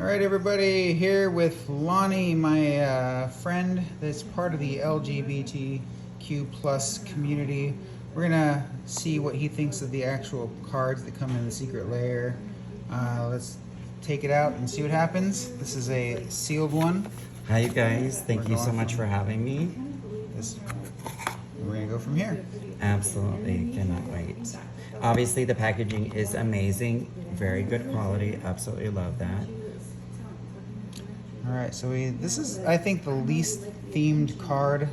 right, everybody, here with Lonnie, my friend that's part of the LGBTQ plus community. We're gonna see what he thinks of the actual cards that come in the secret lair. Let's take it out and see what happens. This is a sealed one. Hi, you guys. Thank you so much for having me. We're gonna go from here. Absolutely, cannot wait. Obviously, the packaging is amazing. Very good quality. Absolutely love that. All right, so this is, I think, the least themed card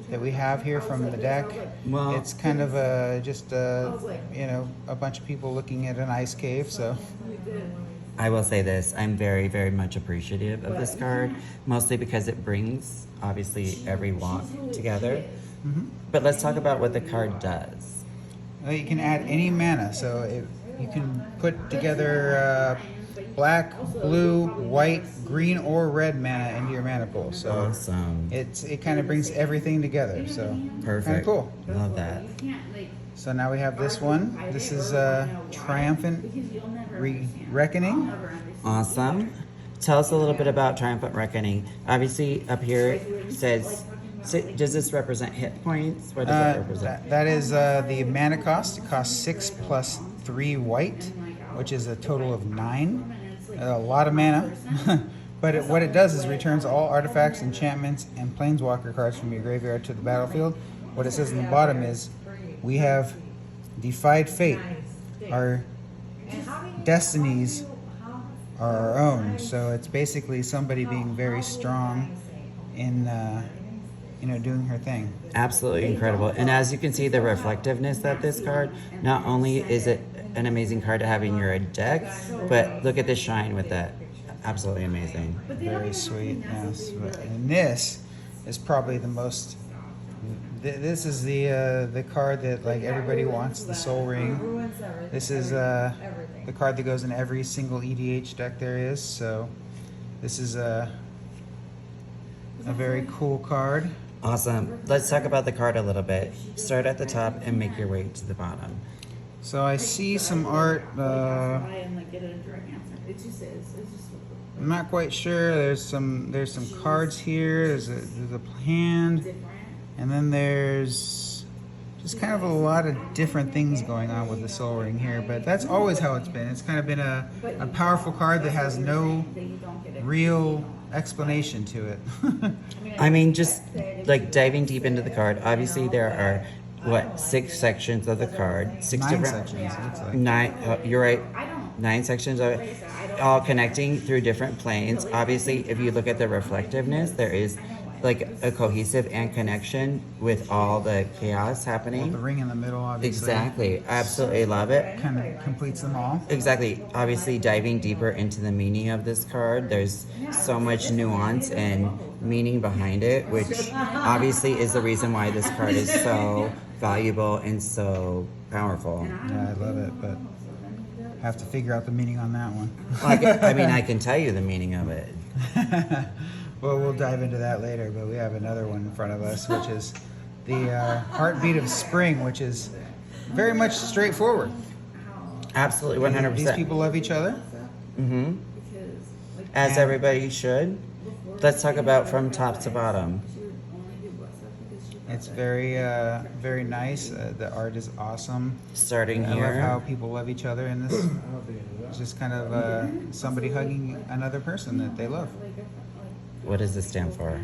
that we have here from the deck. Well, it's kind of just a bunch of people looking at an ice cave. So I will say this: I'm very, very much appreciative of this card, mostly because it brings obviously every walk together. Mm-hmm. But let's talk about what the card does. You can add any mana, so you can put together black, blue, white, green, or red mana into your mana pool. So awesome! It kind of brings everything together. So perfect. Kind of cool. Love that. So now we have this one. This is Triumphant Reckoning. Awesome. Tell us a little bit about Triumphant Reckoning. Obviously, up here it says. Does this represent hit points? What does that represent? That is the mana cost. It costs 6 plus 3 white, which is a total of 9. A lot of mana. But what it does is returns all artifacts, enchantments, and planeswalker cards from your graveyard to the battlefield. What it says in the bottom is, we have defied fate. Our destinies are our own. So it's basically somebody being very strong in doing her thing. Absolutely incredible. And as you can see, the reflectiveness of this card, not only is it an amazing card to have in your deck, but look at the shine with that. Absolutely amazing. Very sweet, yes. And this is probably the most, this is the card that like everybody wants, the Soul Ring. This is the card that goes in every single EDH deck there is, so this is a very cool card. Awesome. Let's talk about the card a little bit. Start at the top and make your way to the bottom. So I see some art. I'm not quite sure. There's some cards here. There's a hand, and then there's just kind of a lot of different things going on with the Soul Ring here. But that's always how it's been. It's kind of been a powerful card that has no real explanation to it. I mean, just like diving deep into the card, obviously there are 6 sections of the card, 6 9 different sections. It looks like. 9 you're right, 9 sections of it, all connecting through different planes. Obviously, if you look at the reflectiveness, there is like a cohesive and connection with all the chaos happening. With the ring in the middle, obviously. Exactly. Absolutely love it. Kind of completes them all. Exactly. Obviously, diving deeper into the meaning of this card, there's so much nuance and meaning behind it, which obviously is the reason why this card is so valuable and so powerful. Yeah, I love it, but have to figure out the meaning on that one. I can tell you the meaning of it. Well, we'll dive into that later, but we have another one in front of us, which is the Heartbeat of Spring, which is very much straightforward. Absolutely, 100%. These people love each other. Mm-hmm. As everybody should. Let's talk about from top to bottom. It's very, very nice. The art is awesome. Starting I here. love how people love each other in this. It's just kind of somebody hugging another person that they love. What does this stand for?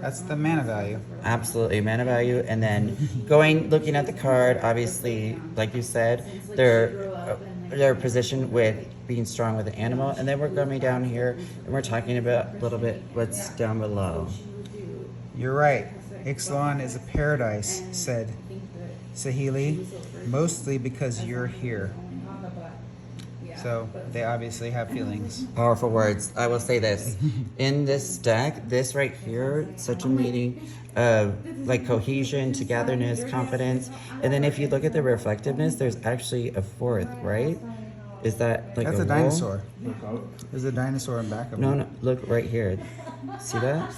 That's the mana value. Absolutely, mana value. And then looking at the card, obviously, like you said, they're positioned with being strong with the animal. And then we're coming down here and we're talking about a little bit what's down below. You're right. Ixalan is a paradise, said Saheeli, mostly because you're here. So they obviously have feelings. Powerful words. I will say this. In this deck, this right here, such a meaning of like cohesion, togetherness, confidence. And then if you look at the reflectiveness, there's actually a 4th, right? Is that like That's a roll? dinosaur. There's a dinosaur in back of No, me. no, look right here. See that?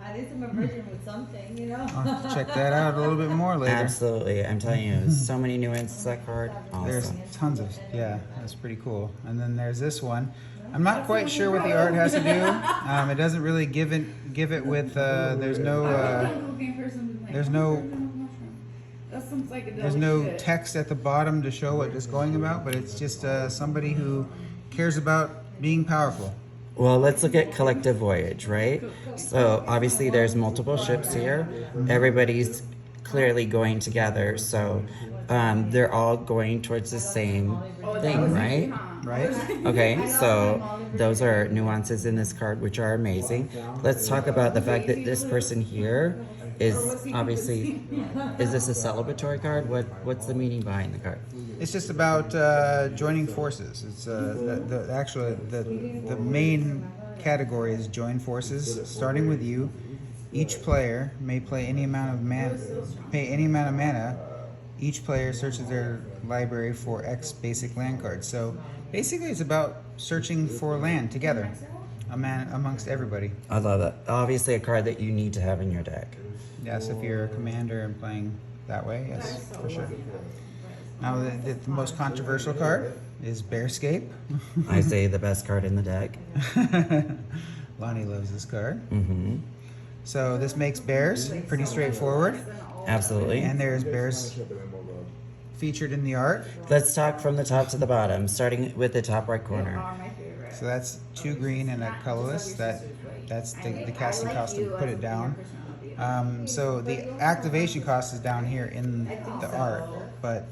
I need some immersion with something, you know? I'll have to check that out a little bit more later. Absolutely. I'm telling you, so many nuances to that card. There's Awesome. tons of, yeah, that's pretty cool. And then there's this one. I'm not quite sure what the art has to do. It doesn't really give it with, there's no text at the bottom to show what it's going about, but it's just somebody who cares about being powerful. Well, let's look at Collective Voyage, right? So obviously there's multiple ships here. Everybody's clearly going together, so they're all going towards the same thing, right? Right? Okay, so those are nuances in this card which are amazing. Let's talk about the fact that this person here is obviously, is this a celebratory card? What's the meaning behind the card? It's just about joining forces. It's the main category is join forces. Starting with you, each player may play any amount of pay any amount of mana. Each player searches their library for X basic land cards. So basically, it's about searching for land together, amongst everybody. I love that. Obviously, a card that you need to have in your deck. Yes, if you're a commander and playing that way, yes, for sure. Now, the most controversial card is Bearscape. I say the best card in the deck. Lonnie loves this card. Mm-hmm. So this makes bears pretty straightforward. Absolutely. And there's bears featured in the art. Let's talk from the top to the bottom, starting with the top right corner. So that's 2 green and a colorless. That's the casting cost to put it down. So the activation cost is down here in the art, but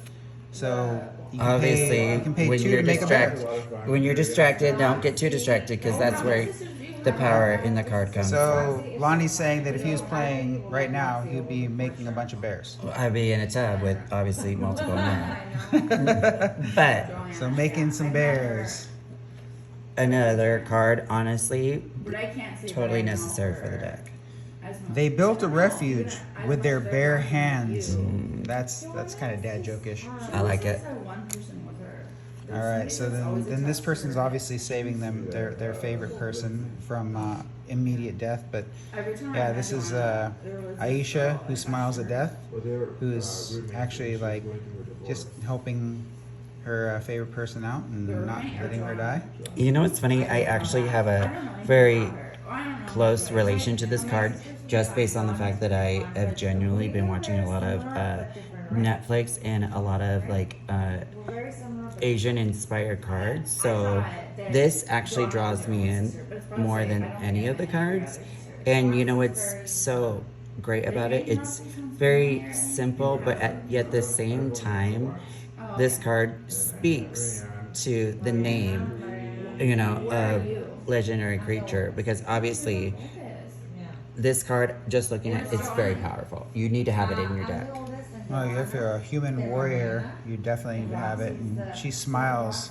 so you can Obviously, you can pay when 2 you're to make a bear. when you're distracted, don't get too distracted because that's where the power in the card comes. So Lonnie's saying that if he was playing right now, he'd be making a bunch of bears. I'd be in a tub with obviously multiple men. But So making some bears. another card, honestly, totally necessary for the deck. They built a refuge with their bare hands. That's kind of dad joke-ish. I like it. All right, so then this person's obviously saving them their favorite person from immediate death. But yeah, this is Aisha, who smiles at death, who is actually like just helping her favorite person out and not letting her die. You know what's funny? I actually have a very close relation to this card just based on the fact that I have genuinely been watching a lot of Netflix and a lot of like Asian inspired cards. So this actually draws me in more than any of the cards. And you know what's so great about it? It's very simple, but yet the same time, this card speaks to the name, you know, of legendary creature, because obviously this card, just looking at it, it's very powerful. You need to have it in your deck. Well, if you're a human warrior, you definitely need to have it. And she smiles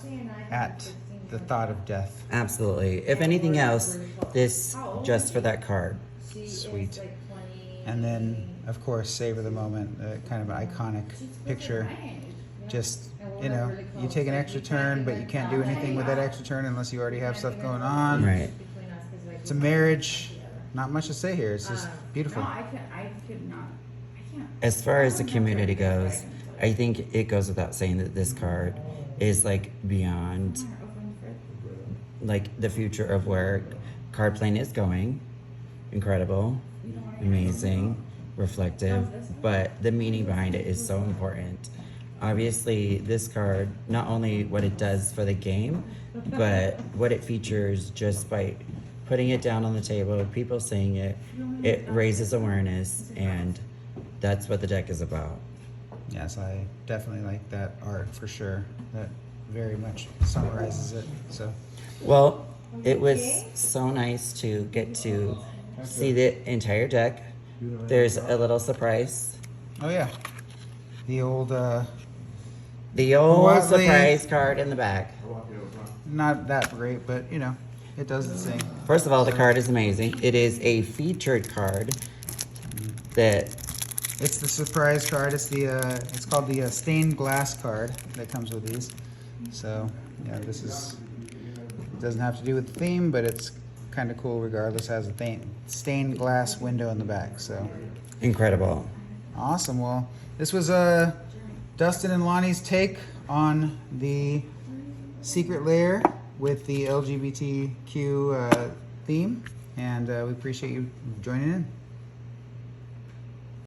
at the thought of death. Absolutely. If anything else, this just for that card. Sweet. And then, of course, savor the moment, kind of an iconic picture. Just, you know, you take an extra turn, but you can't do anything with that extra turn unless you already have stuff going on. Right. It's a marriage. Not much to say here. It's just beautiful. As far as the community goes, I think it goes without saying that this card is like beyond like the future of where card playing is going. Incredible, amazing, reflective, but the meaning behind it is so important. Obviously, this card, not only what it does for the game, but what it features just by putting it down on the table, people seeing it, it raises awareness, and that's what the deck is about. Yes, I definitely like that art for sure. That very much summarizes it. So, Well, it was so nice to get to see the entire deck. There's a little surprise. oh yeah, the old The old Wesley. surprise card in the back. not that great, but you know, it does its thing. First of all, the card is amazing. It is a featured card that It's the surprise card. It's called the stained glass card that comes with these. So yeah, it doesn't have to do with the theme, but it's kind of cool regardless. It has a stained glass window in the back. So Incredible. awesome. Well, this was Dustin and Lonnie's take on the secret lair with the LGBTQ theme, and we appreciate you joining in.